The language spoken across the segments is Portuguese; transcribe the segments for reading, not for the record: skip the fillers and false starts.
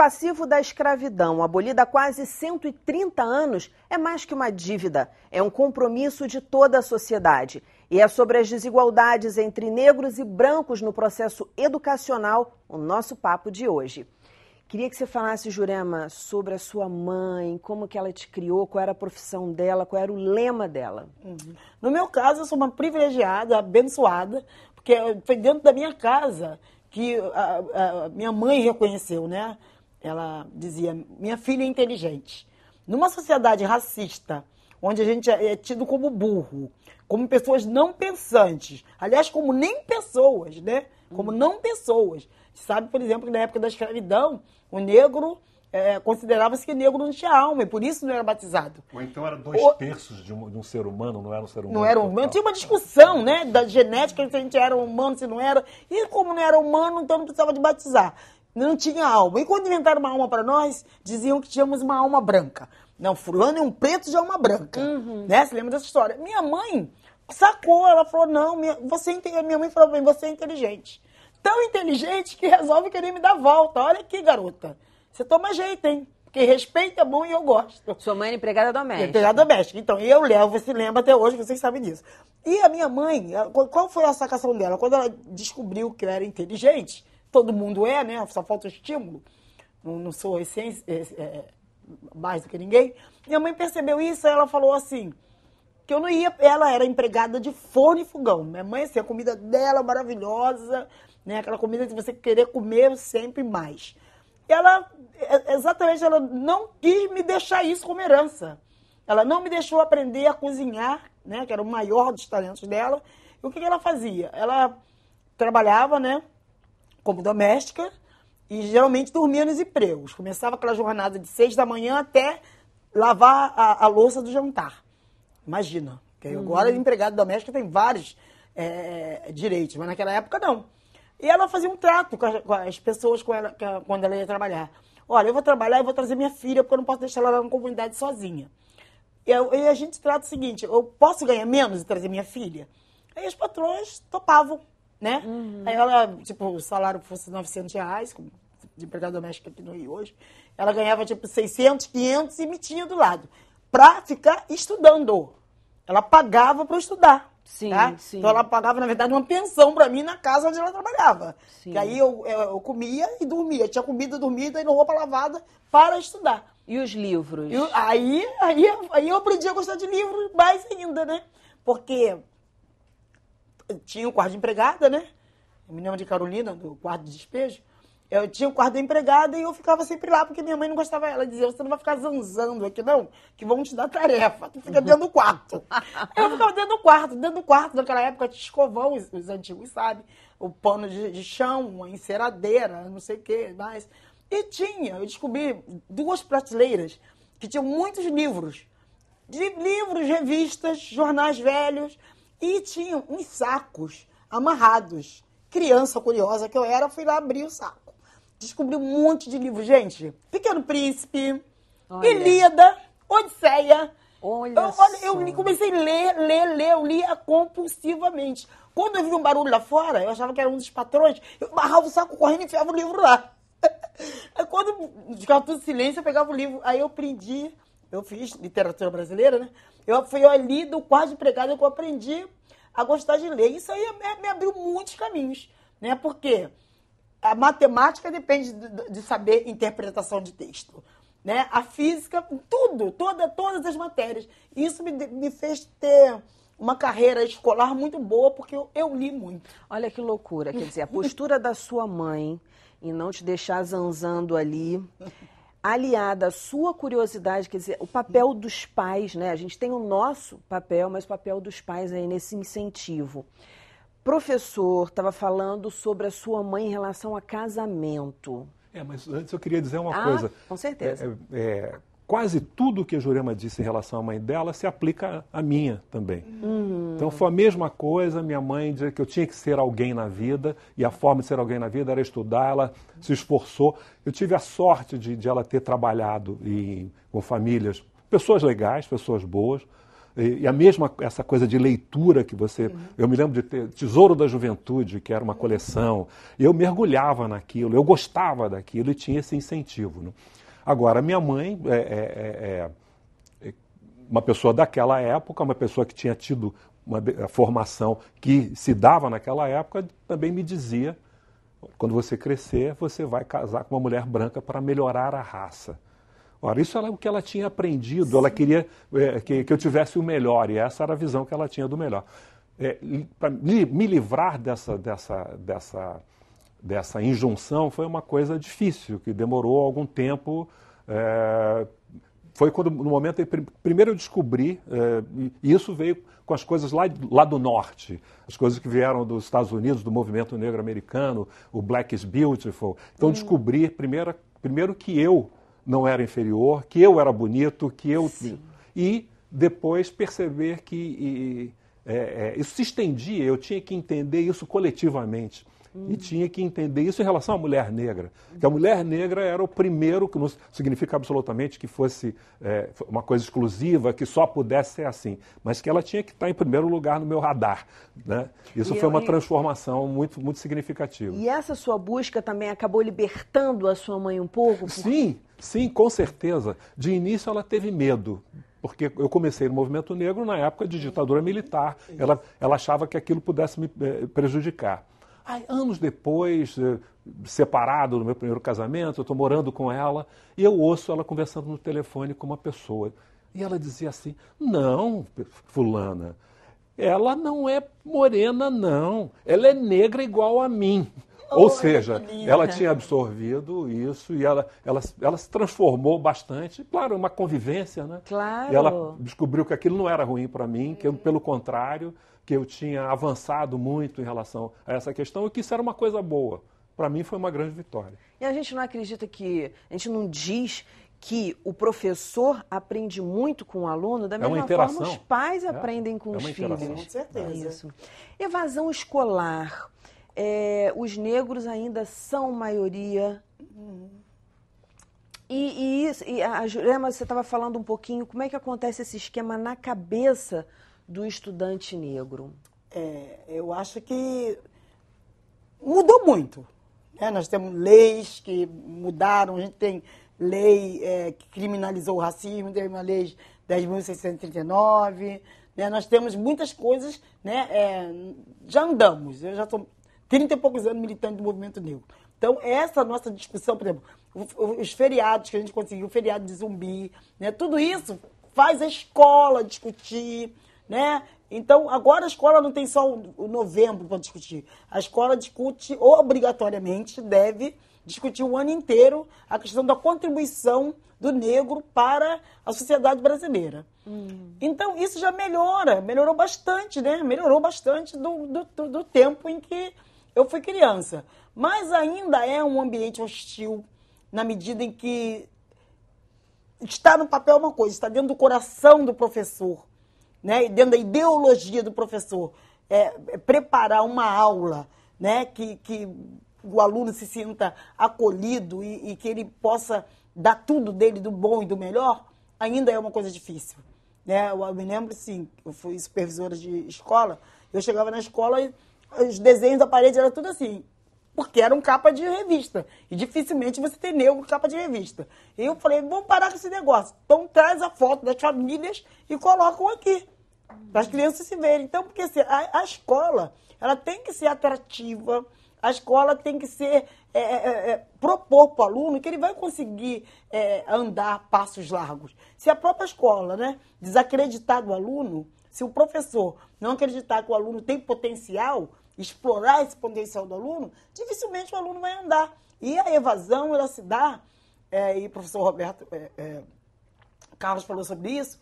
passivo da escravidão, abolida há quase 130 anos, é mais que uma dívida. É um compromisso de toda a sociedade. E é sobre as desigualdades entre negros e brancos no processo educacional o nosso papo de hoje. Queria que você falasse, Jurema, sobre a sua mãe, como que ela te criou, qual era a profissão dela, qual era o lema dela. No meu caso, eu sou uma privilegiada, abençoada, porque foi dentro da minha casa que a minha mãe reconheceu, né? Ela dizia, minha filha é inteligente. Numa sociedade racista, onde a gente é tido como burro, como pessoas não pensantes, aliás, como nem pessoas, né? Como não pessoas. Sabe, por exemplo, que na época da escravidão, o negro considerava-se que negro não tinha alma, e por isso não era batizado. Ou então era 2/3 de um ser humano, não era um ser humano. Não era um humano. Tinha uma discussão, né, da genética, se a gente era humano, se não era. E como não era humano, então não precisava de batizar. Não tinha alma. E quando inventaram uma alma para nós, diziam que tínhamos uma alma branca. Não, fulano é um preto de alma branca. Né? Você lembra dessa história? Minha mãe sacou, ela falou, não, minha mãe falou bem, você é inteligente. Tão inteligente que resolve querer me dar volta. Olha aqui, garota. Você toma jeito, hein? Porque respeito é bom e eu gosto. Sua mãe é empregada doméstica. Empregada doméstica. Então, eu levo esse lema até hoje, vocês sabem disso. E a minha mãe, qual foi a sacação dela? Quando ela descobriu que eu era inteligente, todo mundo é, né? Só falta o estímulo. Não sou essência, mais do que ninguém. Minha mãe percebeu isso, ela falou assim, que eu não ia... Ela era empregada de forno e fogão. Minha mãe, assim, a comida dela maravilhosa, né? Aquela comida de você querer comer sempre mais. Ela não quis me deixar isso como herança. Ela não me deixou aprender a cozinhar, né? Que era o maior dos talentos dela. E o que ela fazia? Ela trabalhava, né? Como doméstica e geralmente dormia nos empregos. Começava aquela jornada de 6 da manhã até lavar a louça do jantar. Imagina. Que agora, empregado doméstico tem vários direitos, mas naquela época não. E ela fazia um trato com as pessoas quando ela ia trabalhar. Olha, eu vou trabalhar e vou trazer minha filha, porque eu não posso deixar ela na comunidade sozinha. E a gente trata o seguinte, eu posso ganhar menos e trazer minha filha? Aí os patrões topavam, né? Aí ela, tipo, o salário fosse R$900, como de empregada doméstica aqui no Rio hoje, ela ganhava, tipo, 600, 500 e me tinha do lado, pra ficar estudando. Ela pagava para eu estudar. Sim, tá? sim. Então ela pagava, na verdade, uma pensão para mim na casa onde ela trabalhava. Sim. Que aí eu comia e dormia. Tinha comida, dormida e roupa lavada para estudar. E os livros? Aí eu aprendi a gostar de livros mais ainda, né? Porque tinha o quarto de empregada, né? Eu me lembro de Carolina, do quarto de despejo. Eu tinha o quarto da empregada e eu ficava sempre lá, porque minha mãe não gostava. Ela dizia, você não vai ficar zanzando aqui, não, que vão te dar tarefa. Tu fica dentro do quarto. Eu ficava dentro do quarto. Naquela época tinha escovão, os antigos sabem, o pano de chão, uma enceradeira, não sei o que mais. E eu descobri 2 prateleiras que tinham muitos livros. Livros, revistas, jornais velhos. E tinham uns sacos amarrados. Criança curiosa que eu era, fui lá abrir o saco. Descobri um monte de livros, gente. Pequeno Príncipe, olha. Ilíada, Odisseia. Eu comecei a ler, eu lia compulsivamente. Quando eu vi um barulho lá fora, eu achava que era um dos patrões, eu amarrava o saco correndo e enfiava o livro lá. Aí quando ficava tudo silêncio, eu pegava o livro, aí eu aprendi, eu fiz literatura brasileira, né? Foi ali do quarto de empregada que eu aprendi a gostar de ler. Isso aí me abriu muitos caminhos, né? Porque a matemática depende de saber interpretação de texto, né? A física, tudo, todas as matérias. Isso me fez ter uma carreira escolar muito boa, porque eu li muito. Olha que loucura, quer dizer, a postura da sua mãe em não te deixar zanzando ali, aliada à sua curiosidade, quer dizer, o papel dos pais, né? A gente tem o nosso papel, mas o papel dos pais aí nesse incentivo. Professor, estava falando sobre a sua mãe em relação a casamento. Mas antes eu queria dizer uma coisa. Com certeza. Quase tudo que a Jurema disse em relação à mãe dela se aplica à minha também. Então foi a mesma coisa, minha mãe dizia que eu tinha que ser alguém na vida, e a forma de ser alguém na vida era estudar, ela se esforçou. Eu tive a sorte de ela ter trabalhado com famílias, pessoas legais, pessoas boas. E a mesma, essa coisa de leitura que você... Eu me lembro de ter Tesouro da Juventude, que era uma coleção. Eu mergulhava naquilo, eu gostava daquilo e tinha esse incentivo. Né? Agora, minha mãe uma pessoa daquela época, uma pessoa que tinha tido uma formação que se dava naquela época, também me dizia, quando você crescer, você vai casar com uma mulher branca para melhorar a raça. Ora, isso é o que ela tinha aprendido, ela queria que eu tivesse o melhor, e essa era a visão que ela tinha do melhor. Para me livrar dessa injunção foi uma coisa difícil, que demorou algum tempo. Foi quando, no momento, primeiro eu descobri, e isso veio com as coisas lá do norte, as coisas que vieram dos Estados Unidos, do movimento negro americano, o Black is Beautiful. Então, descobri primeiro que eu não era inferior, que eu era bonito, que eu... Sim. E depois perceber que isso se estendia, eu tinha que entender isso coletivamente. E tinha que entender isso em relação à mulher negra. Que a mulher negra era o primeiro, que não significa absolutamente que fosse uma coisa exclusiva, que só pudesse ser assim. Mas que ela tinha que estar em primeiro lugar no meu radar. Né? Isso foi uma transformação muito, muito significativa. E essa sua busca também acabou libertando a sua mãe um pouco? Sim, com certeza. De início ela teve medo. Porque eu comecei no movimento negro na época de ditadura militar. Ela achava que aquilo pudesse me prejudicar. Aí, anos depois, separado no meu primeiro casamento, eu estou morando com ela, e eu ouço ela conversando no telefone com uma pessoa. E ela dizia assim, não, fulana, ela não é morena, não. Ela é negra igual a mim. Ou seja, ela tinha absorvido isso e ela se transformou bastante. Claro, uma convivência, né? Claro. E ela descobriu que aquilo não era ruim para mim, que eu, pelo contrário, que eu tinha avançado muito em relação a essa questão e que isso era uma coisa boa. Para mim foi uma grande vitória. E a gente não acredita a gente não diz que o professor aprende muito com o aluno, da mesma forma os pais aprendem com os filhos. Com certeza. Isso. Evasão escolar. Os negros ainda são maioria. E a Jurema, você estava falando um pouquinho, como é que acontece esse esquema na cabeça do estudante negro? Eu acho que mudou muito. Né? Nós temos leis que mudaram, a gente tem lei que criminalizou o racismo, tem uma lei 10.639, né? Nós temos muitas coisas, né? Já andamos, eu já estou 30 e poucos anos militante do movimento negro. Então, essa nossa discussão, por exemplo, os feriados que a gente conseguiu, o feriado de Zumbi, né? Tudo isso faz a escola discutir, né? Então, agora a escola não tem só o novembro para discutir. A escola discute, obrigatoriamente, deve discutir o ano inteiro a questão da contribuição do negro para a sociedade brasileira. Então, isso já melhorou bastante, né? Melhorou bastante do tempo em que eu fui criança. Mas ainda é um ambiente hostil, na medida em que está no papel uma coisa, está dentro do coração do professor, né? E dentro da ideologia do professor. Preparar uma aula, né? Que o aluno se sinta acolhido e que ele possa dar tudo dele, do bom e do melhor, ainda é uma coisa difícil. Né? Eu me lembro, sim, eu fui supervisora de escola, eu chegava na escola e os desenhos da parede eram tudo assim, porque eram capa de revista. E dificilmente você tem negro capa de revista. E eu falei, vamos parar com esse negócio. Então traz a foto das famílias e colocam aqui, para as crianças se verem. Então, porque assim, a escola, ela tem que ser atrativa, a escola tem que ser, propor para o aluno que ele vai conseguir andar passos largos. Se a própria escola, né, desacreditar do aluno, se o professor não acreditar que o aluno tem potencial, explorar esse potencial do aluno, dificilmente o aluno vai andar. E a evasão, ela se dá, e o professor Roberto Carlos falou sobre isso,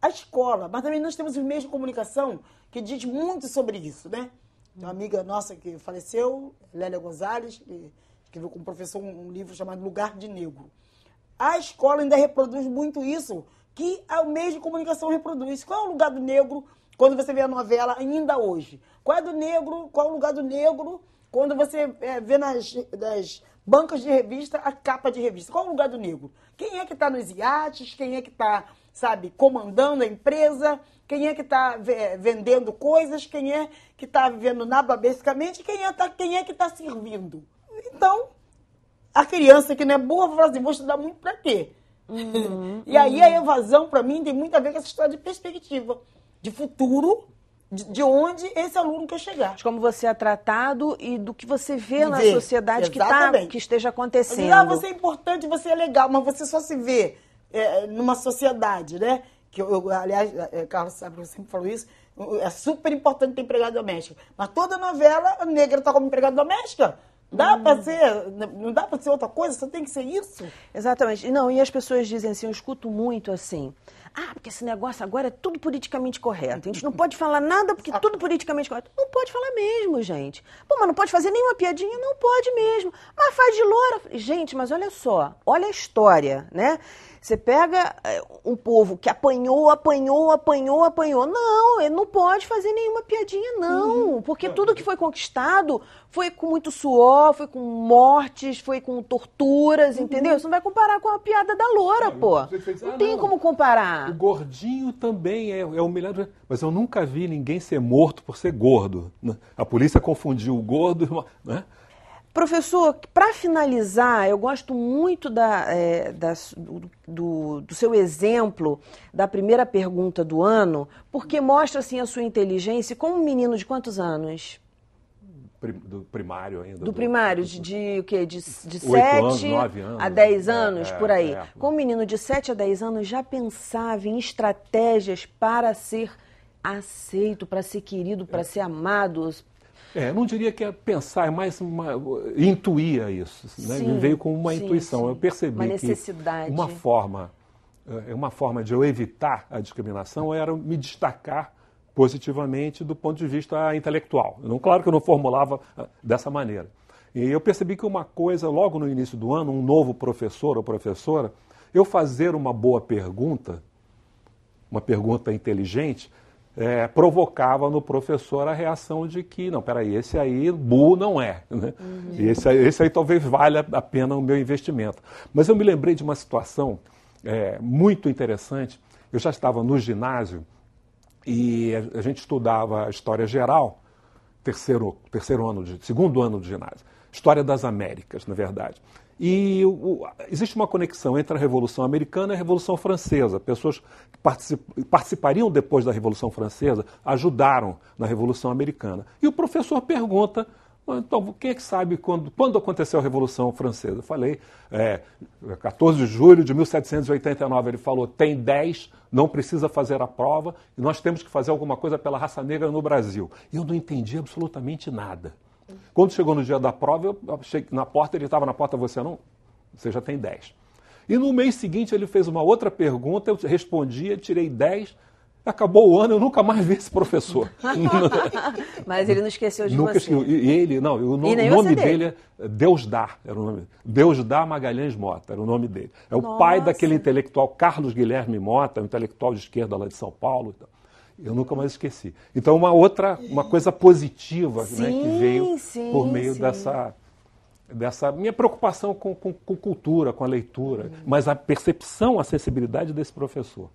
a escola, mas também nós temos os meios de comunicação que diz muito sobre isso, né? Tem uma amiga nossa que faleceu, Lélia Gonzalez, que escreveu com o professor um livro chamado Lugar de Negro. A escola ainda reproduz muito isso, que o meio de comunicação reproduz. Qual é o lugar do negro quando você vê a novela ainda hoje? Qual é o lugar do negro quando você vê nas bancas de revista a capa de revista? Qual é o lugar do negro? Quem é que está nos iates? Quem é que está, sabe, comandando a empresa, quem é que está vendendo coisas, quem é que está vivendo nababescamente, quem é que está servindo. Então, a criança que não é boa vai falar assim, vou estudar muito para quê? E aí a evasão, para mim, tem muito a ver com essa história de perspectiva, de futuro, de onde esse aluno quer chegar. De como você é tratado e do que você vê na sociedade que esteja acontecendo. Você é importante, você é legal, mas você só se vê numa sociedade, né? Que aliás, Carlos sabe que eu sempre falo isso, é super importante ter empregada doméstica. Mas toda novela, a negra está como empregada doméstica. Não dá para ser outra coisa, só tem que ser isso. Exatamente. Não, e as pessoas dizem assim, eu escuto muito assim, porque esse negócio agora é tudo politicamente correto. A gente não pode falar nada porque tudo politicamente correto. Não pode falar mesmo, gente. Pô, mas não pode fazer nenhuma piadinha? Não pode mesmo. Mas faz de loura. Gente, mas olha só, olha a história, né? Você pega um povo que apanhou. Não, ele não pode fazer nenhuma piadinha, não. Porque tudo que foi conquistado foi com muito suor, foi com mortes, foi com torturas, entendeu? Você não vai comparar com a piada da loura, pô. Não tem como comparar. O gordinho também é humilhado. Mas eu nunca vi ninguém ser morto por ser gordo. A polícia confundiu o gordo, né? Professor, para finalizar, eu gosto muito do seu exemplo da primeira pergunta do ano, porque mostra assim, a sua inteligência. Como um menino de quantos anos? Do primário ainda. Do primário, de o quê? De 7 9 anos, a 10 anos, por aí. Como um menino de 7 a 10 anos já pensava em estratégias para ser aceito, para ser querido, para ser amado. Eu não diria que é pensar, é mais intuía isso, né? Me veio com uma intuição. Sim. Eu percebi uma necessidade. Que uma forma de eu evitar a discriminação era me destacar positivamente do ponto de vista intelectual. Claro que eu não formulava dessa maneira. E eu percebi que uma coisa, logo no início do ano, um novo professor ou professora, eu fazer uma boa pergunta, uma pergunta inteligente, provocava no professor a reação de que, não, peraí, esse aí, burro não é. Né? Esse aí talvez valha a pena o meu investimento. Mas eu me lembrei de uma situação muito interessante. Eu já estava no ginásio e a gente estudava História Geral, segundo ano de ginásio. História das Américas, na verdade. E existe uma conexão entre a Revolução Americana e a Revolução Francesa. Pessoas que participariam depois da Revolução Francesa ajudaram na Revolução Americana. E o professor pergunta, então, quem é que sabe quando aconteceu a Revolução Francesa? Eu falei, 14 de julho de 1789. Ele falou, tem 10, não precisa fazer a prova, e nós temos que fazer alguma coisa pela raça negra no Brasil. E eu não entendi absolutamente nada. Quando chegou no dia da prova, eu cheguei na porta, ele estava na porta, você já tem 10. E no mês seguinte ele fez uma outra pergunta, eu respondi, tirei 10, acabou o ano, eu nunca mais vi esse professor. Mas ele não esqueceu de nunca você. O nome dele é Deusdar, era o nome. Deusdar Magalhães Mota, era o nome dele. É o pai daquele intelectual Carlos Guilherme Mota, um intelectual de esquerda lá de São Paulo. Eu nunca mais esqueci. Então, uma coisa positiva, né, que veio por meio dessa minha preocupação com cultura, com a leitura, mas a percepção, a sensibilidade desse professor.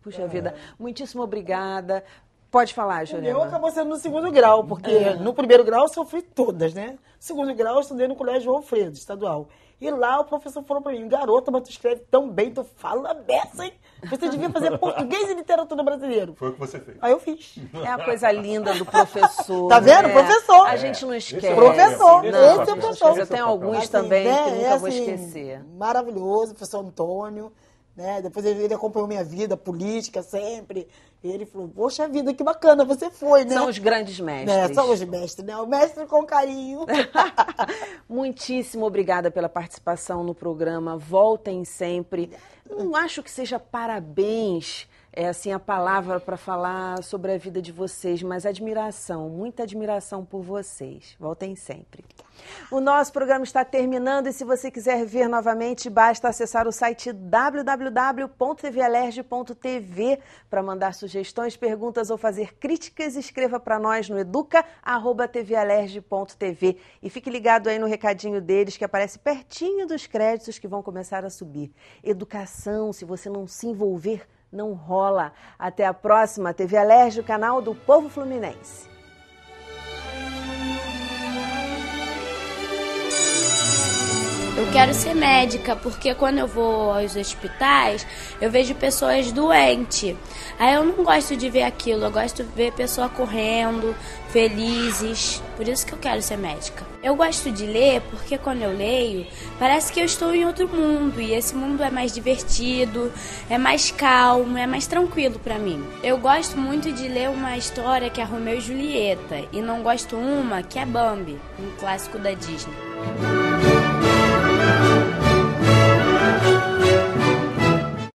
Puxa vida, muitíssimo obrigada. Pode falar, Jurema. O meu acabou sendo no segundo grau, porque no primeiro grau eu sofri todas, né? No segundo grau eu estudei no Colégio João Alfredo, estadual. E lá o professor falou pra mim, garota, mas tu escreve tão bem, tu fala beça, hein? Você devia fazer português e literatura brasileira. Foi o que você fez. Aí eu fiz. É a coisa linda do professor. Tá vendo? Né? Professor. A gente não esquece. Professor. Esse é o professor. Eu tenho alguns também que nunca vou esquecer. Maravilhoso, professor Antônio. Né? Depois ele acompanhou minha vida política sempre. E ele falou, poxa vida, que bacana, você foi, né? São os grandes mestres. São os mestres, né? O mestre com carinho. Muitíssimo obrigada pela participação no programa. Voltem sempre. Não acho que seja parabéns, assim, a palavra para falar sobre a vida de vocês, mas admiração, muita admiração por vocês. Voltem sempre. O nosso programa está terminando e se você quiser ver novamente, basta acessar o site www.tvalerj.tv para mandar sugestões, perguntas ou fazer críticas. Escreva para nós no educa@tvalerj.tv e fique ligado aí no recadinho deles que aparece pertinho dos créditos que vão começar a subir. Educação, se você não se envolver, não rola. Até a próxima, TV Alerj, o canal do Povo Fluminense. Eu quero ser médica, porque quando eu vou aos hospitais, eu vejo pessoas doentes. Aí eu não gosto de ver aquilo, eu gosto de ver pessoas correndo, felizes. Por isso que eu quero ser médica. Eu gosto de ler porque quando eu leio, parece que eu estou em outro mundo. E esse mundo é mais divertido, é mais calmo, é mais tranquilo para mim. Eu gosto muito de ler uma história que é Romeu e Julieta. E não gosto uma que é Bambi, um clássico da Disney.